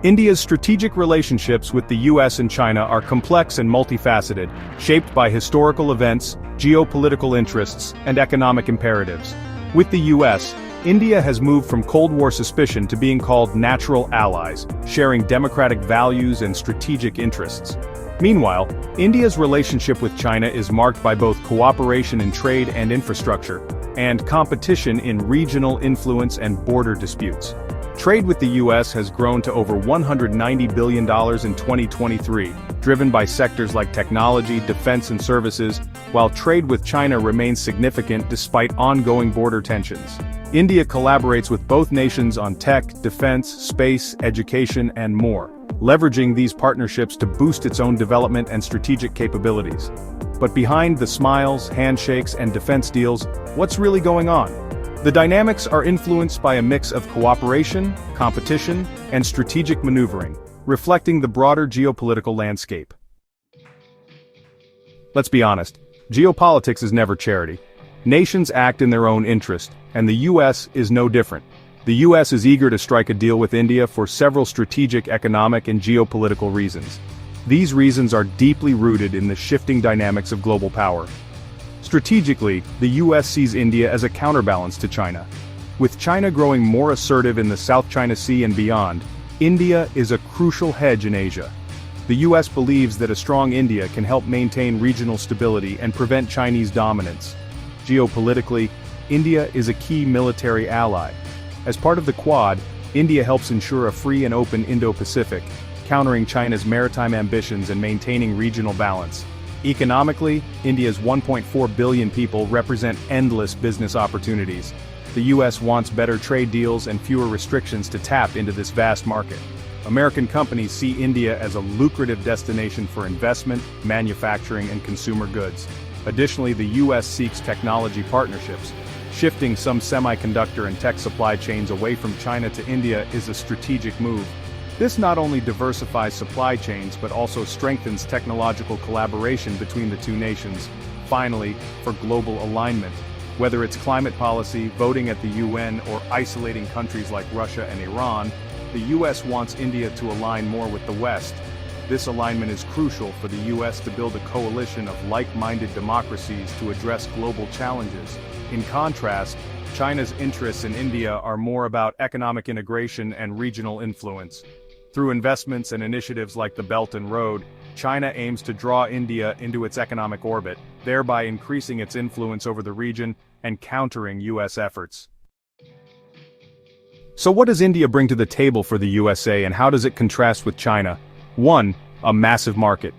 India's strategic relationships with the US and China are complex and multifaceted, shaped by historical events, geopolitical interests, and economic imperatives. With the US, India has moved from Cold War suspicion to being called natural allies, sharing democratic values and strategic interests. Meanwhile, India's relationship with China is marked by both cooperation in trade and infrastructure, and competition in regional influence and border disputes. Trade with the US has grown to over $190 billion in 2023, driven by sectors like technology, defense and services, while trade with China remains significant despite ongoing border tensions. India collaborates with both nations on tech, defense, space, education, and more, leveraging these partnerships to boost its own development and strategic capabilities. But behind the smiles, handshakes, and defense deals, what's really going on? The dynamics are influenced by a mix of cooperation, competition, and strategic maneuvering, reflecting the broader geopolitical landscape. Let's be honest, geopolitics is never charity. Nations act in their own interest, and the US is no different. The US is eager to strike a deal with India for several strategic, economic, and geopolitical reasons. These reasons are deeply rooted in the shifting dynamics of global power. Strategically, the US sees India as a counterbalance to China. With China growing more assertive in the South China Sea and beyond, India is a crucial hedge in Asia. The US believes that a strong India can help maintain regional stability and prevent Chinese dominance. Geopolitically, India is a key military ally. As part of the Quad, India helps ensure a free and open Indo-Pacific, countering China's maritime ambitions and maintaining regional balance. Economically, India's 1.4 billion people represent endless business opportunities. The US wants better trade deals and fewer restrictions to tap into this vast market. American companies see India as a lucrative destination for investment, manufacturing, and consumer goods. Additionally, the US seeks technology partnerships. Shifting some semiconductor and tech supply chains away from China to India is a strategic move. This not only diversifies supply chains but also strengthens technological collaboration between the two nations. Finally, for global alignment, whether it's climate policy, voting at the UN, or isolating countries like Russia and Iran, the US wants India to align more with the West. This alignment is crucial for the US to build a coalition of like-minded democracies to address global challenges. In contrast, China's interests in India are more about economic integration and regional influence. Through investments and initiatives like the Belt and Road, China aims to draw India into its economic orbit, thereby increasing its influence over the region and countering US efforts. So what does India bring to the table for the USA, and how does it contrast with China? 1. A massive market.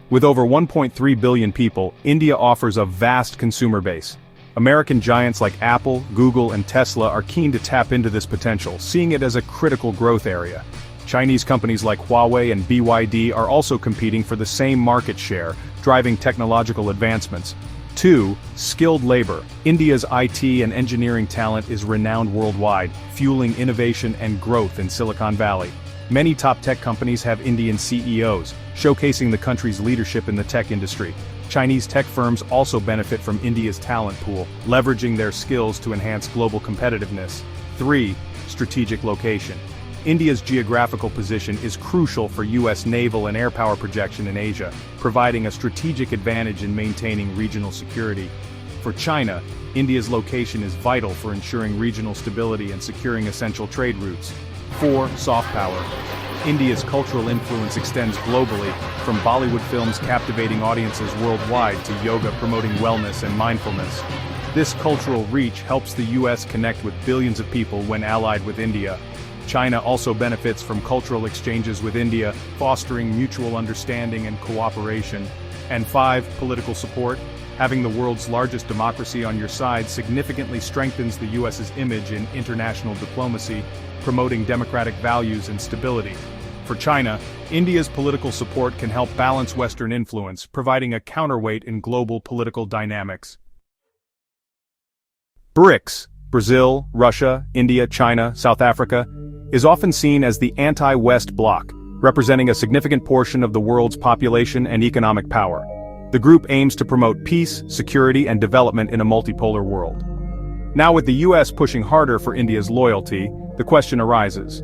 With over 1.3 billion people, India offers a vast consumer base. American giants like Apple, Google, and Tesla are keen to tap into this potential, seeing it as a critical growth area. Chinese companies like Huawei and BYD are also competing for the same market share, driving technological advancements. 2. Skilled labor. India's IT and engineering talent is renowned worldwide, fueling innovation and growth in Silicon Valley. Many top tech companies have Indian CEOs, showcasing the country's leadership in the tech industry. Chinese tech firms also benefit from India's talent pool, leveraging their skills to enhance global competitiveness. 3. Strategic location. India's geographical position is crucial for US naval and air power projection in Asia, providing a strategic advantage in maintaining regional security. For China, India's location is vital for ensuring regional stability and securing essential trade routes. 4. Soft power. India's cultural influence extends globally, from Bollywood films captivating audiences worldwide to yoga promoting wellness and mindfulness. This cultural reach helps the US connect with billions of people when allied with India. China also benefits from cultural exchanges with India, fostering mutual understanding and cooperation. And 5. Political support. Having the world's largest democracy on your side significantly strengthens the US's image in international diplomacy, promoting democratic values and stability. For China, India's political support can help balance Western influence, providing a counterweight in global political dynamics. BRICS, Brazil, Russia, India, China, South Africa, is often seen as the anti-West bloc, representing a significant portion of the world's population and economic power. The group aims to promote peace, security, and development in a multipolar world. Now, with the US pushing harder for India's loyalty, the question arises: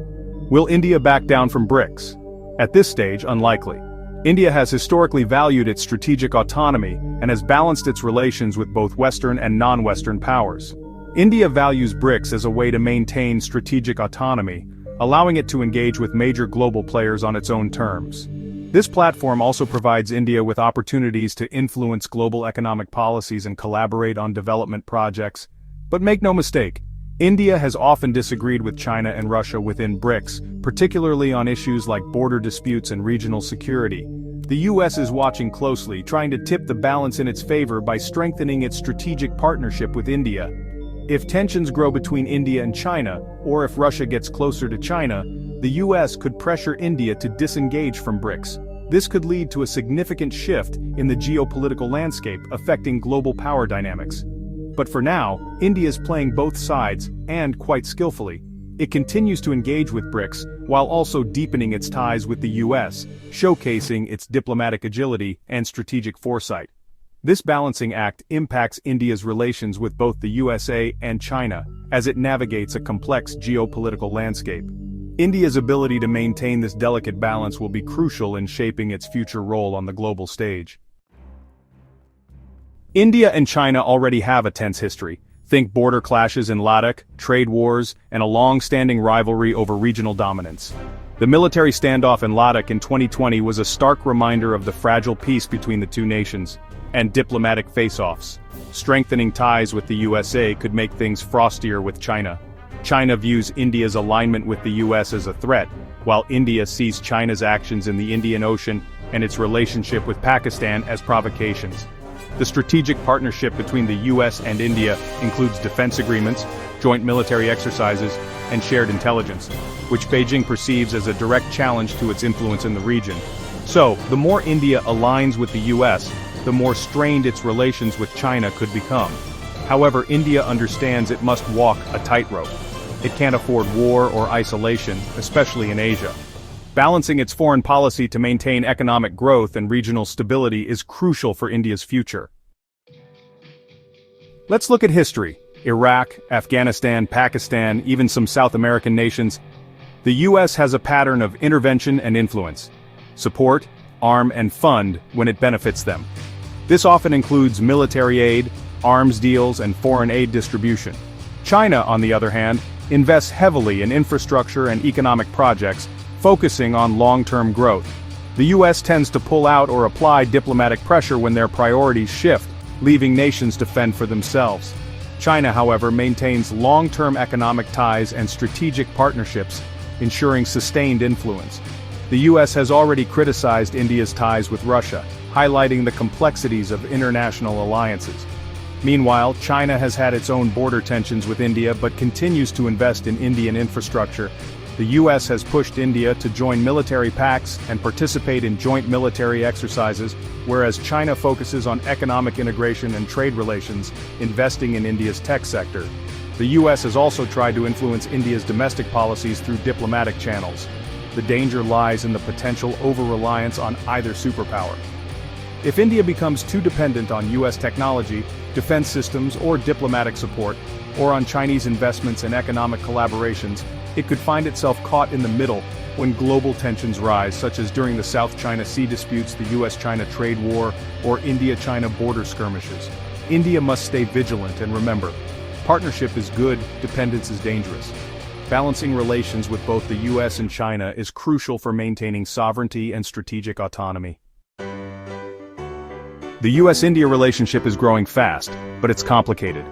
Will India back down from BRICS? At this stage, unlikely. India has historically valued its strategic autonomy and has balanced its relations with both Western and non-Western powers. India values BRICS as a way to maintain strategic autonomy, allowing it to engage with major global players on its own terms. This platform also provides India with opportunities to influence global economic policies and collaborate on development projects. But make no mistake, India has often disagreed with China and Russia within BRICS, particularly on issues like border disputes and regional security. The US is watching closely, trying to tip the balance in its favor by strengthening its strategic partnership with India. If tensions grow between India and China, or if Russia gets closer to China, the US could pressure India to disengage from BRICS. This could lead to a significant shift in the geopolitical landscape, affecting global power dynamics. But for now, India is playing both sides, and quite skillfully. It continues to engage with BRICS, while also deepening its ties with the US, showcasing its diplomatic agility and strategic foresight. This balancing act impacts India's relations with both the USA and China, as it navigates a complex geopolitical landscape. India's ability to maintain this delicate balance will be crucial in shaping its future role on the global stage. India and China already have a tense history. Think border clashes in Ladakh, trade wars, and a long-standing rivalry over regional dominance. The military standoff in Ladakh in 2020 was a stark reminder of the fragile peace between the two nations, and diplomatic face-offs. Strengthening ties with the USA could make things frostier with China. China views India's alignment with the US as a threat, while India sees China's actions in the Indian Ocean and its relationship with Pakistan as provocations. The strategic partnership between the US and India includes defense agreements, joint military exercises, and shared intelligence, which Beijing perceives as a direct challenge to its influence in the region. So, the more India aligns with the US, the more strained its relations with China could become. However, India understands it must walk a tightrope. It can't afford war or isolation, especially in Asia. Balancing its foreign policy to maintain economic growth and regional stability is crucial for India's future. Let's look at history. Iraq, Afghanistan, Pakistan, even some South American nations. The US has a pattern of intervention and influence. Support, arm, and fund when it benefits them. This often includes military aid, arms deals, and foreign aid distribution. China, on the other hand, invests heavily in infrastructure and economic projects, focusing on long-term growth. The US tends to pull out or apply diplomatic pressure when their priorities shift, leaving nations to fend for themselves. China, however, maintains long-term economic ties and strategic partnerships, ensuring sustained influence. The US has already criticized India's ties with Russia, highlighting the complexities of international alliances. Meanwhile, China has had its own border tensions with India but continues to invest in Indian infrastructure. The US has pushed India to join military pacts and participate in joint military exercises, whereas China focuses on economic integration and trade relations, investing in India's tech sector. The US has also tried to influence India's domestic policies through diplomatic channels. The danger lies in the potential over-reliance on either superpower. If India becomes too dependent on US technology, defense systems, or diplomatic support, or on Chinese investments and economic collaborations, it could find itself caught in the middle when global tensions rise, such as during the South China Sea disputes, the US-China trade war, or India-China border skirmishes. India must stay vigilant and remember, partnership is good, dependence is dangerous. Balancing relations with both the US and China is crucial for maintaining sovereignty and strategic autonomy. The US-India relationship is growing fast, but it's complicated.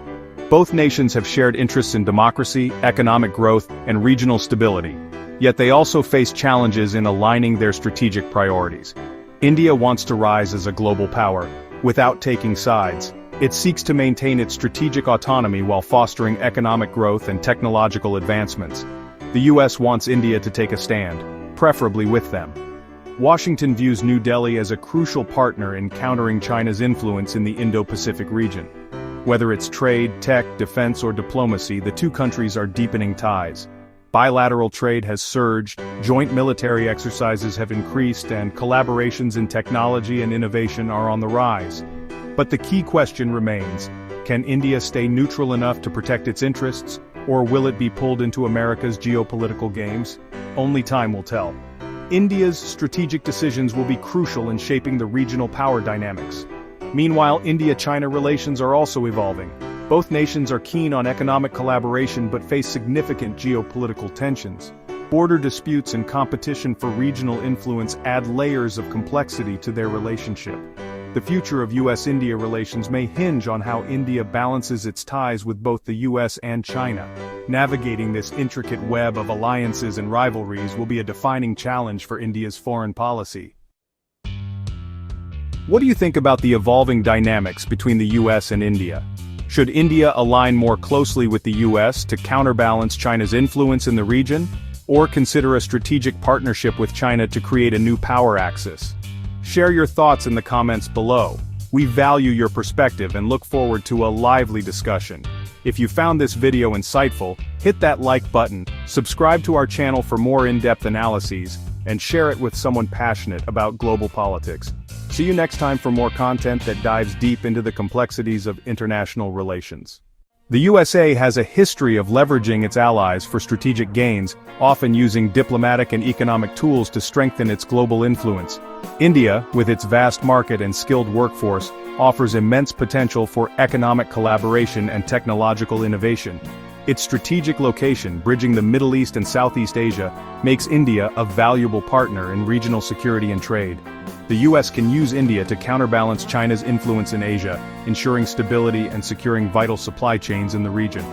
Both nations have shared interests in democracy, economic growth, and regional stability, yet they also face challenges in aligning their strategic priorities. India wants to rise as a global power, without taking sides. It seeks to maintain its strategic autonomy while fostering economic growth and technological advancements. The US wants India to take a stand, preferably with them. Washington views New Delhi as a crucial partner in countering China's influence in the Indo-Pacific region. Whether it's trade, tech, defense, or diplomacy, the two countries are deepening ties. Bilateral trade has surged, joint military exercises have increased, and collaborations in technology and innovation are on the rise. But the key question remains, can India stay neutral enough to protect its interests, or will it be pulled into America's geopolitical games? only time will tell. India's strategic decisions will be crucial in shaping the regional power dynamics. Meanwhile, India-China relations are also evolving. Both nations are keen on economic collaboration but face significant geopolitical tensions. Border disputes and competition for regional influence add layers of complexity to their relationship. The future of US-India relations may hinge on how India balances its ties with both the US and China. Navigating this intricate web of alliances and rivalries will be a defining challenge for India's foreign policy. What do you think about the evolving dynamics between the US and India? Should India align more closely with the US to counterbalance China's influence in the region? Or consider a strategic partnership with China to create a new power axis? Share your thoughts in the comments below. We value your perspective and look forward to a lively discussion. If you found this video insightful, hit that like button, subscribe to our channel for more in-depth analyses, and share it with someone passionate about global politics. See you next time for more content that dives deep into the complexities of international relations. The USA has a history of leveraging its allies for strategic gains, often using diplomatic and economic tools to strengthen its global influence. India, with its vast market and skilled workforce, offers immense potential for economic collaboration and technological innovation. Its strategic location, bridging the Middle East and Southeast Asia, makes India a valuable partner in regional security and trade. The US can use India to counterbalance China's influence in Asia, ensuring stability and securing vital supply chains in the region.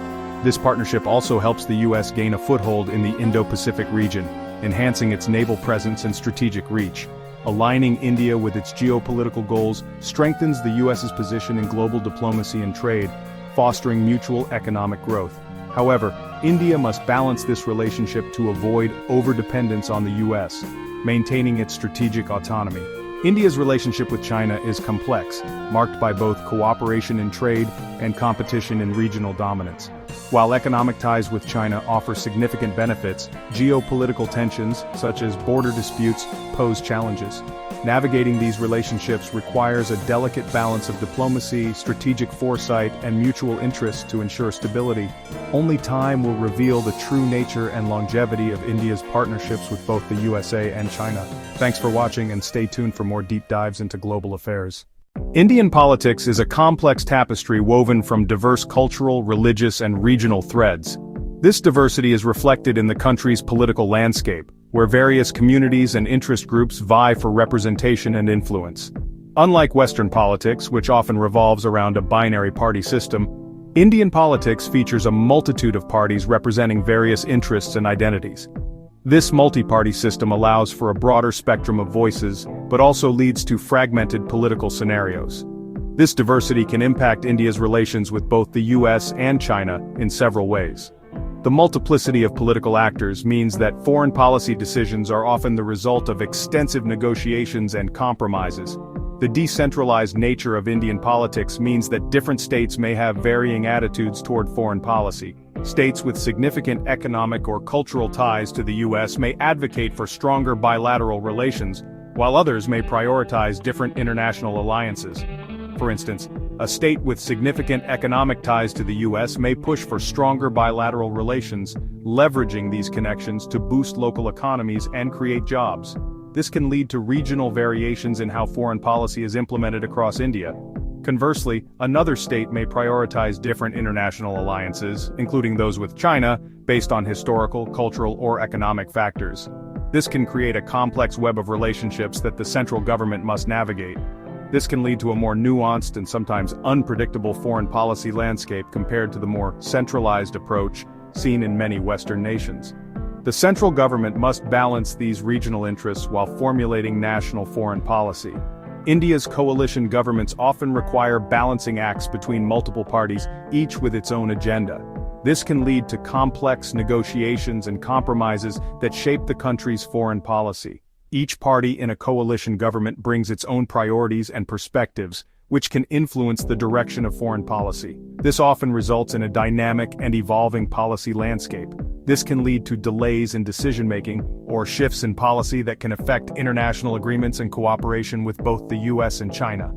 This partnership also helps the US gain a foothold in the Indo-Pacific region, enhancing its naval presence and strategic reach. Aligning India with its geopolitical goals strengthens the US's position in global diplomacy and trade, fostering mutual economic growth. However, India must balance this relationship to avoid overdependence on the US, maintaining its strategic autonomy. India's relationship with China is complex, marked by both cooperation in trade and competition in regional dominance. While economic ties with China offer significant benefits, geopolitical tensions, such as border disputes, pose challenges. Navigating these relationships requires a delicate balance of diplomacy, strategic foresight, and mutual interest to ensure stability. Only time will reveal the true nature and longevity of India's partnerships with both the USA and China. Thanks for watching and stay tuned for more deep dives into global affairs. Indian politics is a complex tapestry woven from diverse cultural, religious, and regional threads. This diversity is reflected in the country's political landscape, where various communities and interest groups vie for representation and influence. Unlike Western politics, which often revolves around a binary party system, Indian politics features a multitude of parties representing various interests and identities. This multi-party system allows for a broader spectrum of voices, but also leads to fragmented political scenarios. This diversity can impact India's relations with both the US and China in several ways. The multiplicity of political actors means that foreign policy decisions are often the result of extensive negotiations and compromises. The decentralized nature of Indian politics means that different states may have varying attitudes toward foreign policy. States with significant economic or cultural ties to the US may advocate for stronger bilateral relations, while others may prioritize different international alliances. For instance, a state with significant economic ties to the US may push for stronger bilateral relations, leveraging these connections to boost local economies and create jobs. This can lead to regional variations in how foreign policy is implemented across India. Conversely, another state may prioritize different international alliances, including those with China, based on historical, cultural, or economic factors. This can create a complex web of relationships that the central government must navigate. This can lead to a more nuanced and sometimes unpredictable foreign policy landscape compared to the more centralized approach seen in many Western nations. The central government must balance these regional interests while formulating national foreign policy. India's coalition governments often require balancing acts between multiple parties, each with its own agenda. This can lead to complex negotiations and compromises that shape the country's foreign policy. Each party in a coalition government brings its own priorities and perspectives, which can influence the direction of foreign policy. This often results in a dynamic and evolving policy landscape. This can lead to delays in decision-making or shifts in policy that can affect international agreements and cooperation with both the US and China.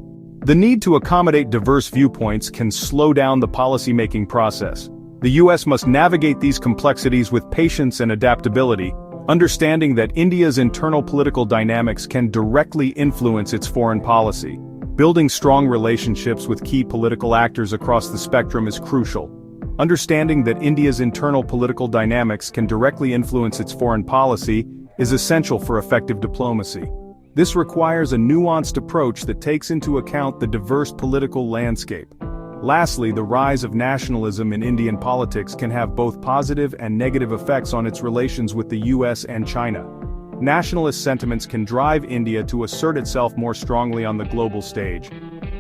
The need to accommodate diverse viewpoints can slow down the policy-making process. The US must navigate these complexities with patience and adaptability, Understanding that India's internal political dynamics can directly influence its foreign policy. Building strong relationships with key political actors across the spectrum is crucial. Understanding that India's internal political dynamics can directly influence its foreign policy is essential for effective diplomacy. This requires a nuanced approach that takes into account the diverse political landscape. Lastly, the rise of nationalism in Indian politics can have both positive and negative effects on its relations with the US and China. Nationalist sentiments can drive India to assert itself more strongly on the global stage.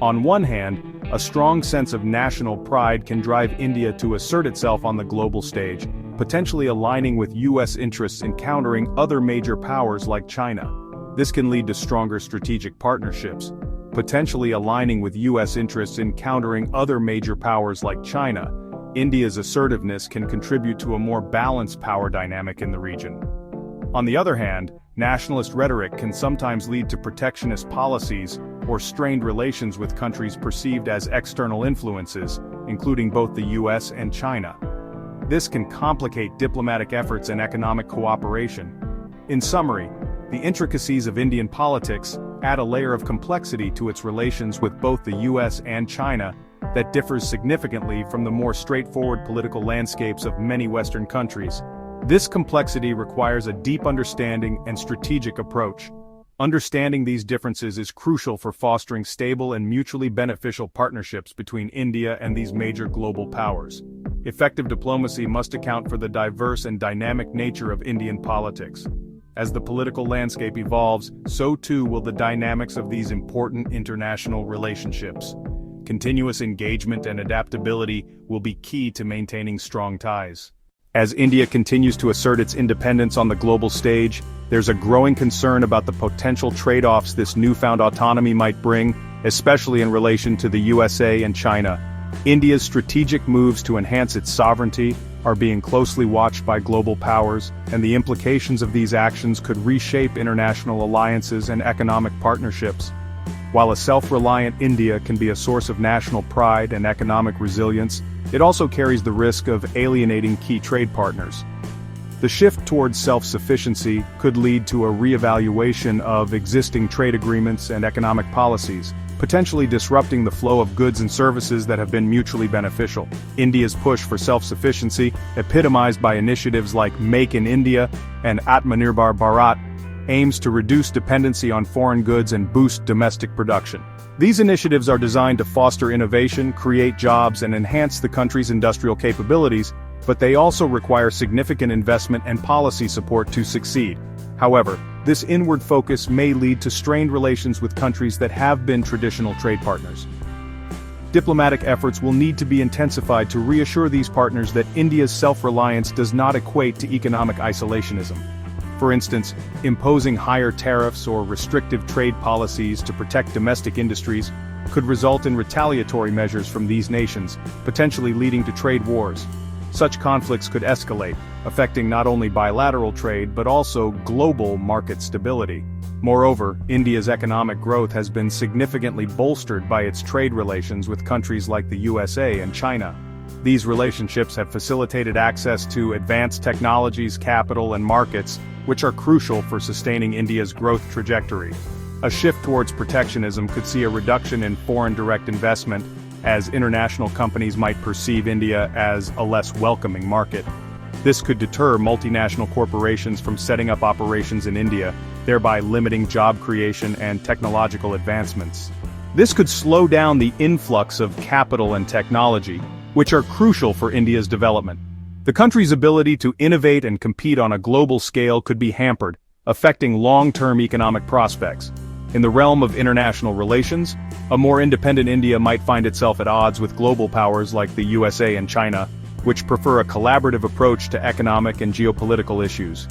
On one hand, a strong sense of national pride can drive India to assert itself on the global stage, potentially aligning with US interests in countering other major powers like China. This can lead to stronger strategic partnerships, potentially aligning with US interests in countering other major powers like China. India's assertiveness can contribute to a more balanced power dynamic in the region. On the other hand, nationalist rhetoric can sometimes lead to protectionist policies or strained relations with countries perceived as external influences, including both the US and China. This can complicate diplomatic efforts and economic cooperation. In summary, the intricacies of Indian politics add a layer of complexity to its relations with both the US and China that differs significantly from the more straightforward political landscapes of many Western countries. This complexity requires a deep understanding and strategic approach. Understanding these differences is crucial for fostering stable and mutually beneficial partnerships between India and these major global powers. Effective diplomacy must account for the diverse and dynamic nature of Indian politics. As the political landscape evolves, so too will the dynamics of these important international relationships. Continuous engagement and adaptability will be key to maintaining strong ties. As India continues to assert its independence on the global stage, there's a growing concern about the potential trade-offs this newfound autonomy might bring, especially in relation to the USA and China. India's strategic moves to enhance its sovereignty are being closely watched by global powers, and the implications of these actions could reshape international alliances and economic partnerships. While a self-reliant India can be a source of national pride and economic resilience, it also carries the risk of alienating key trade partners. The shift towards self-sufficiency could lead to a re-evaluation of existing trade agreements and economic policies, potentially disrupting the flow of goods and services that have been mutually beneficial. India's push for self-sufficiency, epitomized by initiatives like Make in India and Atmanirbhar Bharat, aims to reduce dependency on foreign goods and boost domestic production. These initiatives are designed to foster innovation, create jobs, and enhance the country's industrial capabilities, but they also require significant investment and policy support to succeed. However, this inward focus may lead to strained relations with countries that have been traditional trade partners. Diplomatic efforts will need to be intensified to reassure these partners that India's self-reliance does not equate to economic isolationism. For instance, imposing higher tariffs or restrictive trade policies to protect domestic industries could result in retaliatory measures from these nations, potentially leading to trade wars. Such conflicts could escalate, affecting not only bilateral trade but also global market stability. Moreover, India's economic growth has been significantly bolstered by its trade relations with countries like the USA and China. These relationships have facilitated access to advanced technologies, capital, and markets, which are crucial for sustaining India's growth trajectory. A shift towards protectionism could see a reduction in foreign direct investment, as international companies might perceive India as a less welcoming market. This could deter multinational corporations from setting up operations in India, thereby limiting job creation and technological advancements. This could slow down the influx of capital and technology, which are crucial for India's development. The country's ability to innovate and compete on a global scale could be hampered, affecting long-term economic prospects. In the realm of international relations, a more independent India might find itself at odds with global powers like the USA and China, which prefer a collaborative approach to economic and geopolitical issues.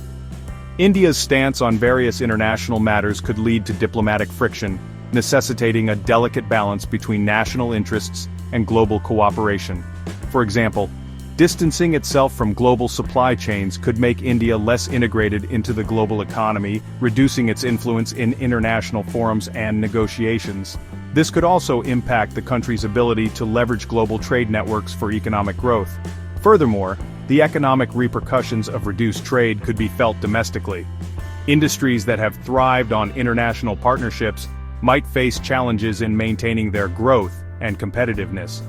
India's stance on various international matters could lead to diplomatic friction, necessitating a delicate balance between national interests and global cooperation. For example, distancing itself from global supply chains could make India less integrated into the global economy, reducing its influence in international forums and negotiations. This could also impact the country's ability to leverage global trade networks for economic growth. Furthermore, the economic repercussions of reduced trade could be felt domestically. Industries that have thrived on international partnerships might face challenges in maintaining their growth and competitiveness.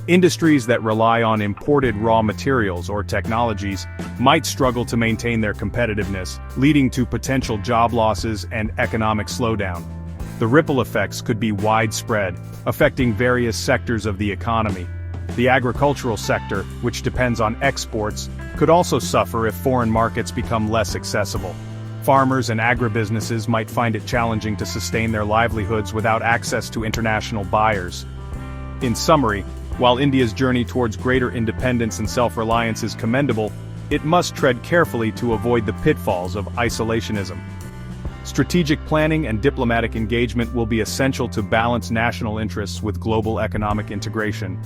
Industries that rely on imported raw materials or technologies might struggle to maintain their competitiveness, leading to potential job losses and economic slowdown. The ripple effects could be widespread, affecting various sectors of the economy. The agricultural sector, which depends on exports, could also suffer if foreign markets become less accessible. Farmers and agribusinesses might find it challenging to sustain their livelihoods without access to international buyers. In summary, while India's journey towards greater independence and self-reliance is commendable, it must tread carefully to avoid the pitfalls of isolationism. Strategic planning and diplomatic engagement will be essential to balance national interests with global economic integration.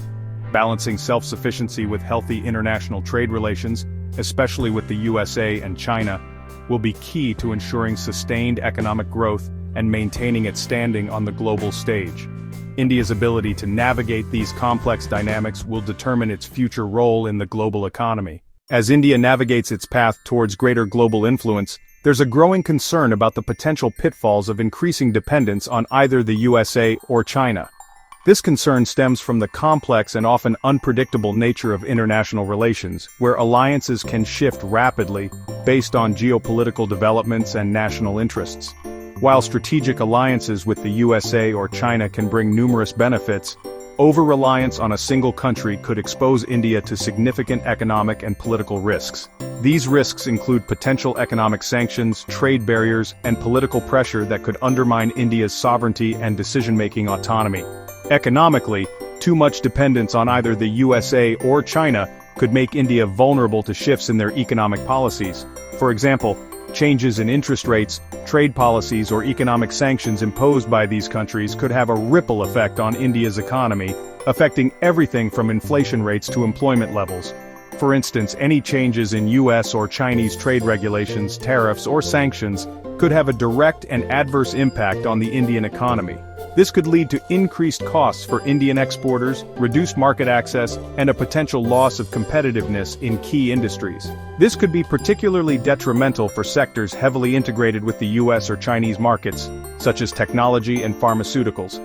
Balancing self-sufficiency with healthy international trade relations, especially with the USA and China, will be key to ensuring sustained economic growth and maintaining its standing on the global stage. India's ability to navigate these complex dynamics will determine its future role in the global economy. As India navigates its path towards greater global influence, there's a growing concern about the potential pitfalls of increasing dependence on either the USA or China. This concern stems from the complex and often unpredictable nature of international relations, where alliances can shift rapidly based on geopolitical developments and national interests. While strategic alliances with the USA or China can bring numerous benefits, over-reliance on a single country could expose India to significant economic and political risks. These risks include potential economic sanctions, trade barriers, and political pressure that could undermine India's sovereignty and decision-making autonomy. Economically, too much dependence on either the USA or China could make India vulnerable to shifts in their economic policies. For example, changes in interest rates, trade policies, or economic sanctions imposed by these countries could have a ripple effect on India's economy, affecting everything from inflation rates to employment levels. For instance, any changes in US or Chinese trade regulations, tariffs, or sanctions could have a direct and adverse impact on the Indian economy. This could lead to increased costs for Indian exporters, reduced market access, and a potential loss of competitiveness in key industries. This could be particularly detrimental for sectors heavily integrated with the US or Chinese markets, such as technology and pharmaceuticals.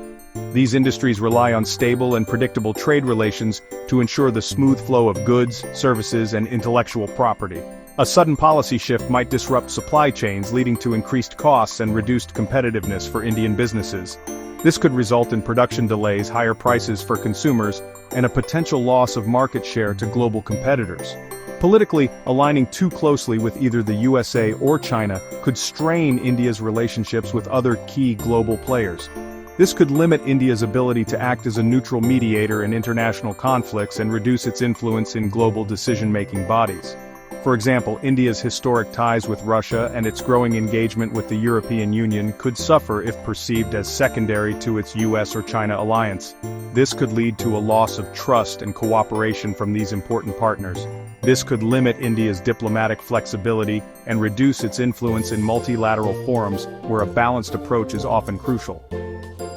These industries rely on stable and predictable trade relations to ensure the smooth flow of goods, services, and intellectual property. A sudden policy shift might disrupt supply chains, leading to increased costs and reduced competitiveness for Indian businesses. This could result in production delays, higher prices for consumers, and a potential loss of market share to global competitors. Politically, aligning too closely with either the USA or China could strain India's relationships with other key global players. This could limit India's ability to act as a neutral mediator in international conflicts and reduce its influence in global decision-making bodies. For example, India's historic ties with Russia and its growing engagement with the European Union could suffer if perceived as secondary to its US or China alliance. This could lead to a loss of trust and cooperation from these important partners. This could limit India's diplomatic flexibility and reduce its influence in multilateral forums where a balanced approach is often crucial.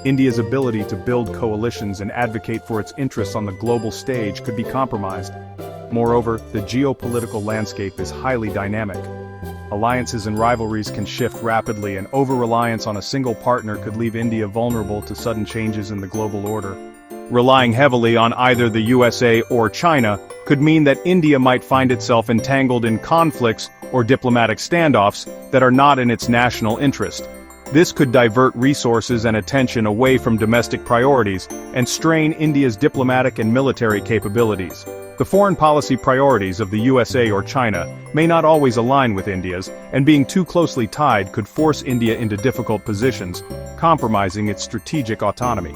India's ability to build coalitions and advocate for its interests on the global stage could be compromised. Moreover, the geopolitical landscape is highly dynamic. Alliances and rivalries can shift rapidly, and over-reliance on a single partner could leave India vulnerable to sudden changes in the global order. Relying heavily on either the USA or China could mean that India might find itself entangled in conflicts or diplomatic standoffs that are not in its national interest. This could divert resources and attention away from domestic priorities and strain India's diplomatic and military capabilities. The foreign policy priorities of the USA or China may not always align with India's, and being too closely tied could force India into difficult positions, compromising its strategic autonomy.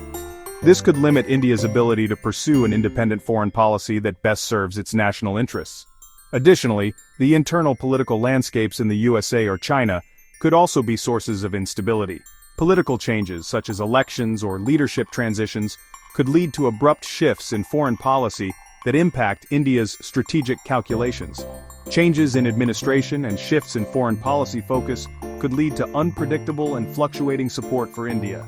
This could limit India's ability to pursue an independent foreign policy that best serves its national interests. Additionally, the internal political landscapes in the USA or China could also be sources of instability. Political changes, such as elections or leadership transitions, could lead to abrupt shifts in foreign policy that impact India's strategic calculations. Changes in administration and shifts in foreign policy focus could lead to unpredictable and fluctuating support for India.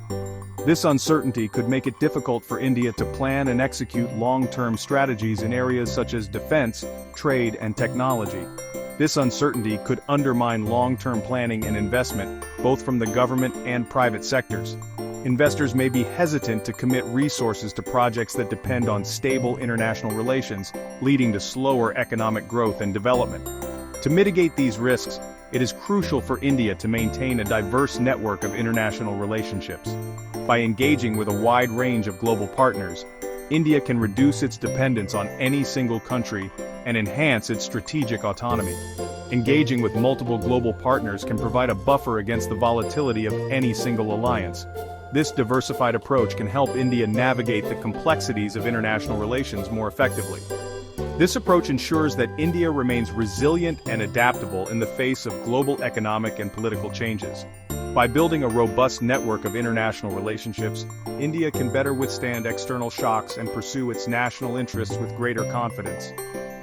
This uncertainty could make it difficult for India to plan and execute long-term strategies in areas such as defense, trade, and technology. This uncertainty could undermine long-term planning and investment, both from the government and private sectors. Investors may be hesitant to commit resources to projects that depend on stable international relations, leading to slower economic growth and development. To mitigate these risks, it is crucial for India to maintain a diverse network of international relationships. By engaging with a wide range of global partners, India can reduce its dependence on any single country and enhance its strategic autonomy. Engaging with multiple global partners can provide a buffer against the volatility of any single alliance. This diversified approach can help India navigate the complexities of international relations more effectively. This approach ensures that India remains resilient and adaptable in the face of global economic and political changes. By building a robust network of international relationships, India can better withstand external shocks and pursue its national interests with greater confidence.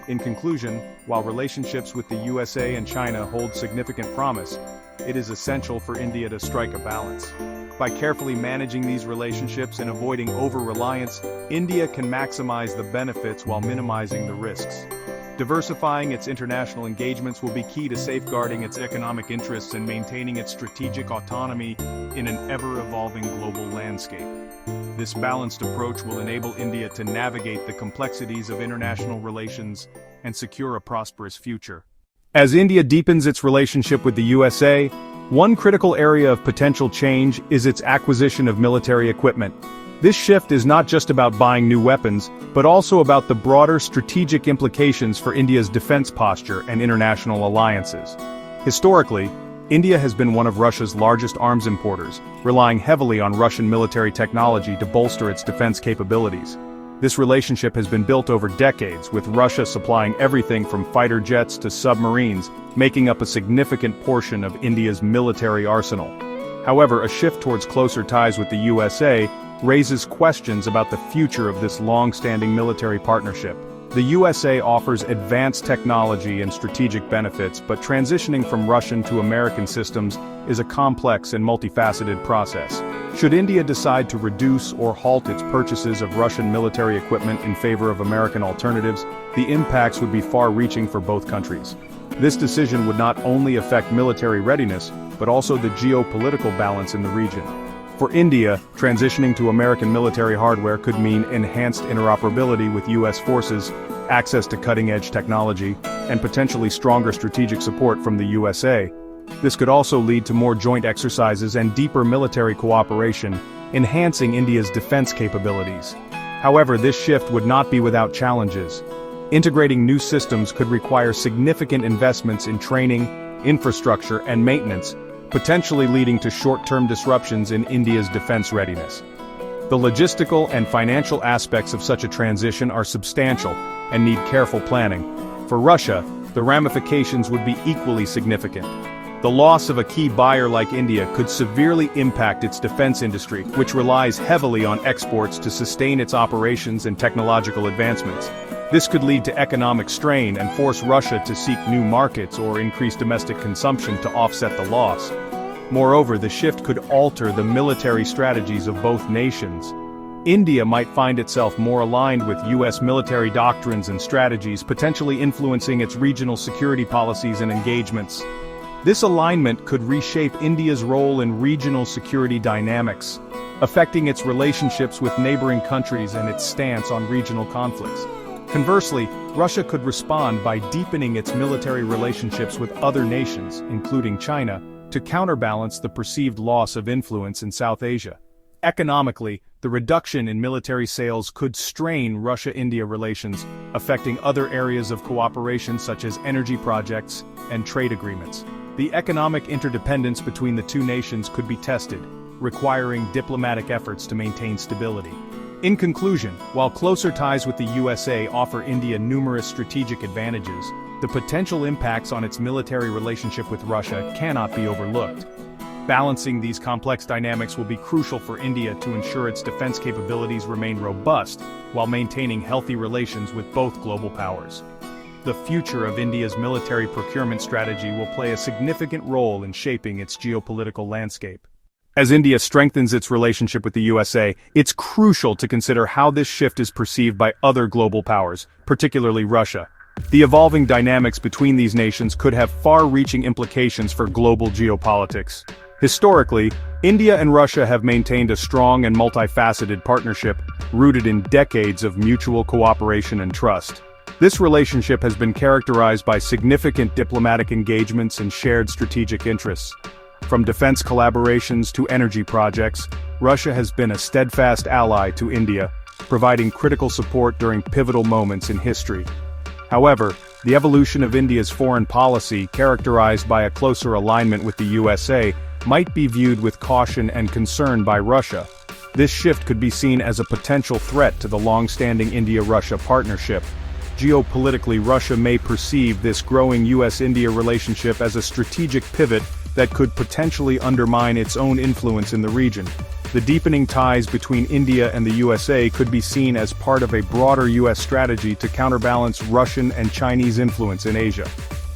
In conclusion, while relationships with the USA and China hold significant promise, it is essential for India to strike a balance. By carefully managing these relationships and avoiding over-reliance, India can maximize the benefits while minimizing the risks. Diversifying its international engagements will be key to safeguarding its economic interests and maintaining its strategic autonomy in an ever-evolving global landscape. This balanced approach will enable India to navigate the complexities of international relations and secure a prosperous future. As India deepens its relationship with the USA, one critical area of potential change is its acquisition of military equipment. This shift is not just about buying new weapons, but also about the broader strategic implications for India's defense posture and international alliances. Historically, India has been one of Russia's largest arms importers, relying heavily on Russian military technology to bolster its defense capabilities. This relationship has been built over decades, with Russia supplying everything from fighter jets to submarines, making up a significant portion of India's military arsenal. However, a shift towards closer ties with the USA raises questions about the future of this long-standing military partnership. The USA offers advanced technology and strategic benefits, but transitioning from Russian to American systems is a complex and multifaceted process. Should India decide to reduce or halt its purchases of Russian military equipment in favor of American alternatives, the impacts would be far-reaching for both countries. This decision would not only affect military readiness, but also the geopolitical balance in the region. For India, transitioning to American military hardware could mean enhanced interoperability with U.S. forces, access to cutting-edge technology, and potentially stronger strategic support from the USA. This could also lead to more joint exercises and deeper military cooperation, enhancing India's defense capabilities. However, this shift would not be without challenges. Integrating new systems could require significant investments in training, infrastructure, and maintenance, potentially leading to short-term disruptions in India's defense readiness. The logistical and financial aspects of such a transition are substantial and need careful planning. For Russia, the ramifications would be equally significant. The loss of a key buyer like India could severely impact its defense industry, which relies heavily on exports to sustain its operations and technological advancements. This could lead to economic strain and force Russia to seek new markets or increase domestic consumption to offset the loss. Moreover, the shift could alter the military strategies of both nations. India might find itself more aligned with U.S. military doctrines and strategies, potentially influencing its regional security policies and engagements. This alignment could reshape India's role in regional security dynamics, affecting its relationships with neighboring countries and its stance on regional conflicts. Conversely, Russia could respond by deepening its military relationships with other nations, including China, to counterbalance the perceived loss of influence in South Asia. Economically, the reduction in military sales could strain Russia-India relations, affecting other areas of cooperation such as energy projects and trade agreements. The economic interdependence between the two nations could be tested, requiring diplomatic efforts to maintain stability. In conclusion, while closer ties with the USA offer India numerous strategic advantages, the potential impacts on its military relationship with Russia cannot be overlooked. Balancing these complex dynamics will be crucial for India to ensure its defense capabilities remain robust while maintaining healthy relations with both global powers. The future of India's military procurement strategy will play a significant role in shaping its geopolitical landscape. As India strengthens its relationship with the USA, it's crucial to consider how this shift is perceived by other global powers, particularly Russia. The evolving dynamics between these nations could have far-reaching implications for global geopolitics. Historically, India and Russia have maintained a strong and multifaceted partnership, rooted in decades of mutual cooperation and trust. This relationship has been characterized by significant diplomatic engagements and shared strategic interests. From defense collaborations to energy projects, Russia has been a steadfast ally to India, providing critical support during pivotal moments in history. However, the evolution of India's foreign policy, characterized by a closer alignment with the USA, might be viewed with caution and concern by Russia. This shift could be seen as a potential threat to the long-standing India-Russia partnership. Geopolitically, Russia may perceive this growing US-India relationship as a strategic pivot that could potentially undermine its own influence in the region. The deepening ties between India and the USA could be seen as part of a broader US strategy to counterbalance Russian and Chinese influence in Asia.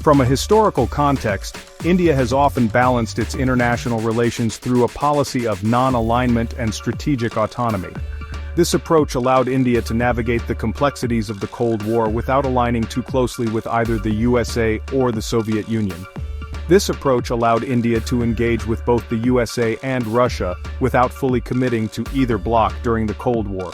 From a historical context, India has often balanced its international relations through a policy of non-alignment and strategic autonomy. This approach allowed India to navigate the complexities of the Cold War without aligning too closely with either the USA or the Soviet Union. This approach allowed India to engage with both the USA and Russia without fully committing to either bloc during the Cold War.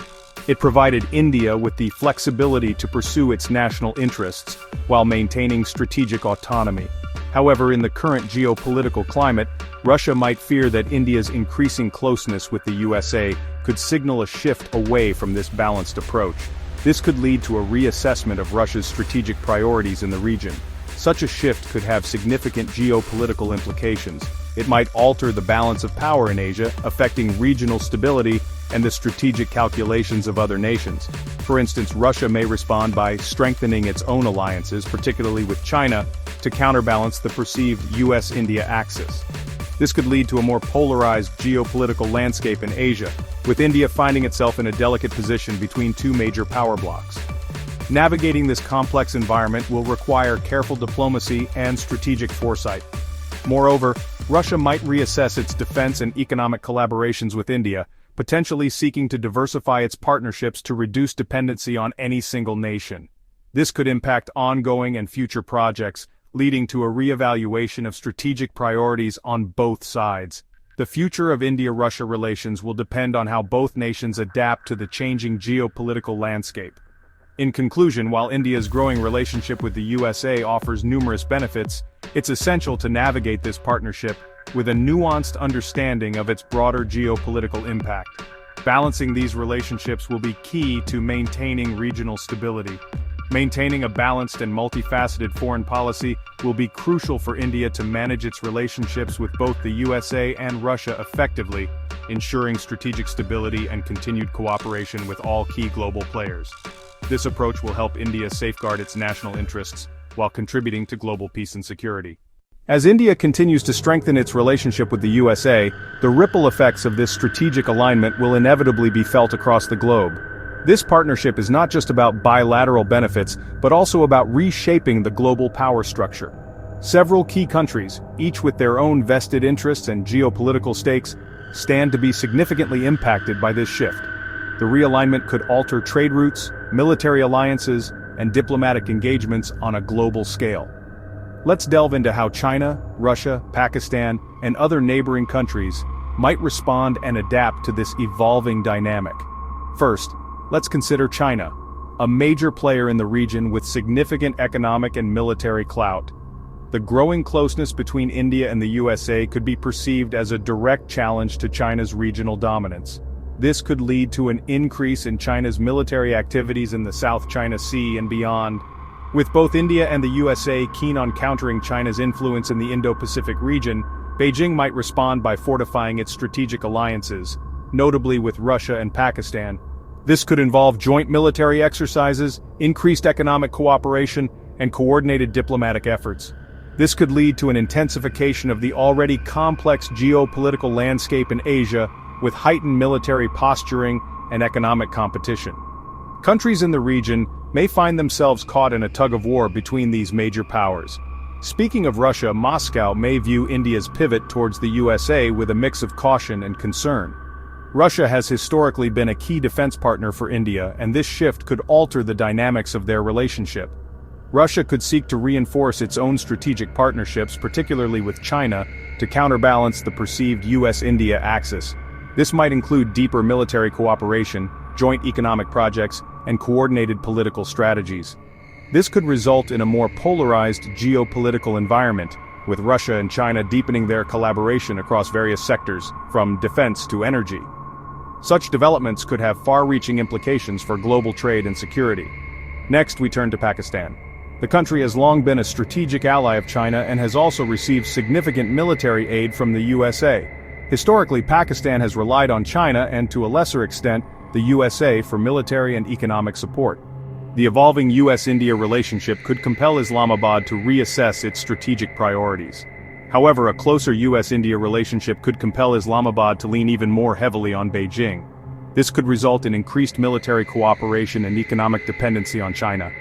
It provided India with the flexibility to pursue its national interests while maintaining strategic autonomy. However, in the current geopolitical climate, Russia might fear that India's increasing closeness with the USA could signal a shift away from this balanced approach. This could lead to a reassessment of Russia's strategic priorities in the region. Such a shift could have significant geopolitical implications. It might alter the balance of power in Asia, affecting regional stability and the strategic calculations of other nations. For instance, Russia may respond by strengthening its own alliances, particularly with China, to counterbalance the perceived US-India axis. This could lead to a more polarized geopolitical landscape in Asia, with India finding itself in a delicate position between two major power blocs. Navigating this complex environment will require careful diplomacy and strategic foresight. Moreover, Russia might reassess its defense and economic collaborations with India, potentially seeking to diversify its partnerships to reduce dependency on any single nation. This could impact ongoing and future projects, leading to a re-evaluation of strategic priorities on both sides. The future of India-Russia relations will depend on how both nations adapt to the changing geopolitical landscape. In conclusion, while India's growing relationship with the USA offers numerous benefits, it's essential to navigate this partnership with a nuanced understanding of its broader geopolitical impact. Balancing these relationships will be key to maintaining regional stability. Maintaining a balanced and multifaceted foreign policy will be crucial for India to manage its relationships with both the USA and Russia effectively, ensuring strategic stability and continued cooperation with all key global players. This approach will help India safeguard its national interests while contributing to global peace and security. As India continues to strengthen its relationship with the USA, the ripple effects of this strategic alignment will inevitably be felt across the globe. This partnership is not just about bilateral benefits, but also about reshaping the global power structure. Several key countries, each with their own vested interests and geopolitical stakes, stand to be significantly impacted by this shift. The realignment could alter trade routes, military alliances, and diplomatic engagements on a global scale. Let's delve into how China, Russia, Pakistan, and other neighboring countries might respond and adapt to this evolving dynamic. First, let's consider China, a major player in the region with significant economic and military clout. The growing closeness between India and the USA could be perceived as a direct challenge to China's regional dominance. This could lead to an increase in China's military activities in the South China Sea and beyond. With both India and the USA keen on countering China's influence in the Indo-Pacific region, Beijing might respond by fortifying its strategic alliances, notably with Russia and Pakistan. This could involve joint military exercises, increased economic cooperation, and coordinated diplomatic efforts. This could lead to an intensification of the already complex geopolitical landscape in Asia, with heightened military posturing and economic competition. Countries in the region may find themselves caught in a tug-of-war between these major powers. Speaking of Russia, Moscow may view India's pivot towards the USA with a mix of caution and concern. Russia has historically been a key defense partner for India, and this shift could alter the dynamics of their relationship. Russia could seek to reinforce its own strategic partnerships, particularly with China, to counterbalance the perceived US-India axis. This might include deeper military cooperation, joint economic projects, and coordinated political strategies. This could result in a more polarized geopolitical environment, with Russia and China deepening their collaboration across various sectors, from defense to energy. Such developments could have far-reaching implications for global trade and security. Next, we turn to Pakistan. The country has long been a strategic ally of China and has also received significant military aid from the USA. Historically, Pakistan has relied on China and, to a lesser extent, the USA for military and economic support. The evolving US-India relationship could compel Islamabad to reassess its strategic priorities. However, a closer US-India relationship could compel Islamabad to lean even more heavily on Beijing. This could result in increased military cooperation and economic dependency on China.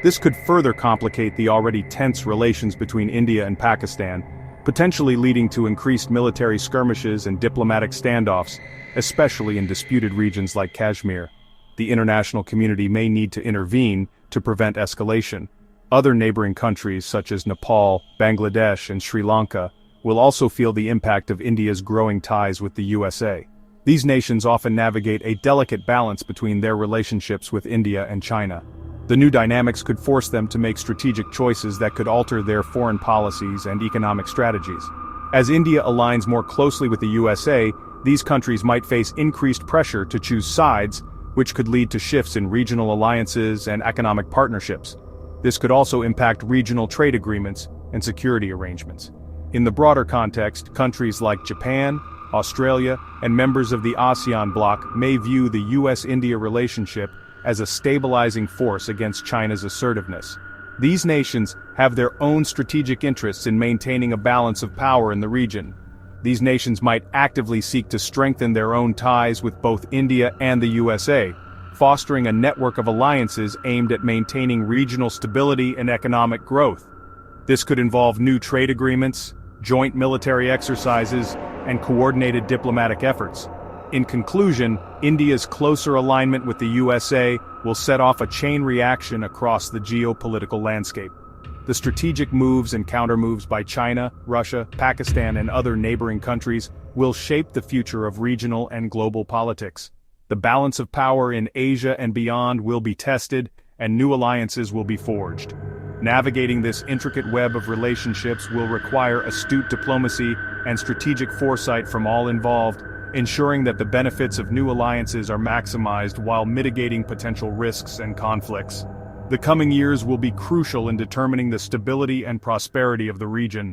This could further complicate the already tense relations between India and Pakistan, potentially leading to increased military skirmishes and diplomatic standoffs, especially in disputed regions like Kashmir. The international community may need to intervene to prevent escalation. Other neighboring countries such as Nepal, Bangladesh, and Sri Lanka will also feel the impact of India's growing ties with the USA. These nations often navigate a delicate balance between their relationships with India and China. The new dynamics could force them to make strategic choices that could alter their foreign policies and economic strategies. As India aligns more closely with the USA, these countries might face increased pressure to choose sides, which could lead to shifts in regional alliances and economic partnerships. This could also impact regional trade agreements and security arrangements. In the broader context, countries like Japan, Australia, and members of the ASEAN bloc may view the US-India relationship as a stabilizing force against China's assertiveness. These nations have their own strategic interests in maintaining a balance of power in the region. These nations might actively seek to strengthen their own ties with both India and the USA, fostering a network of alliances aimed at maintaining regional stability and economic growth. This could involve new trade agreements, joint military exercises, and coordinated diplomatic efforts. In conclusion, India's closer alignment with the USA will set off a chain reaction across the geopolitical landscape. The strategic moves and countermoves by China, Russia, Pakistan, and other neighboring countries will shape the future of regional and global politics. The balance of power in Asia and beyond will be tested, and new alliances will be forged. Navigating this intricate web of relationships will require astute diplomacy and strategic foresight from all involved, ensuring that the benefits of new alliances are maximized while mitigating potential risks and conflicts. The coming years will be crucial in determining the stability and prosperity of the region.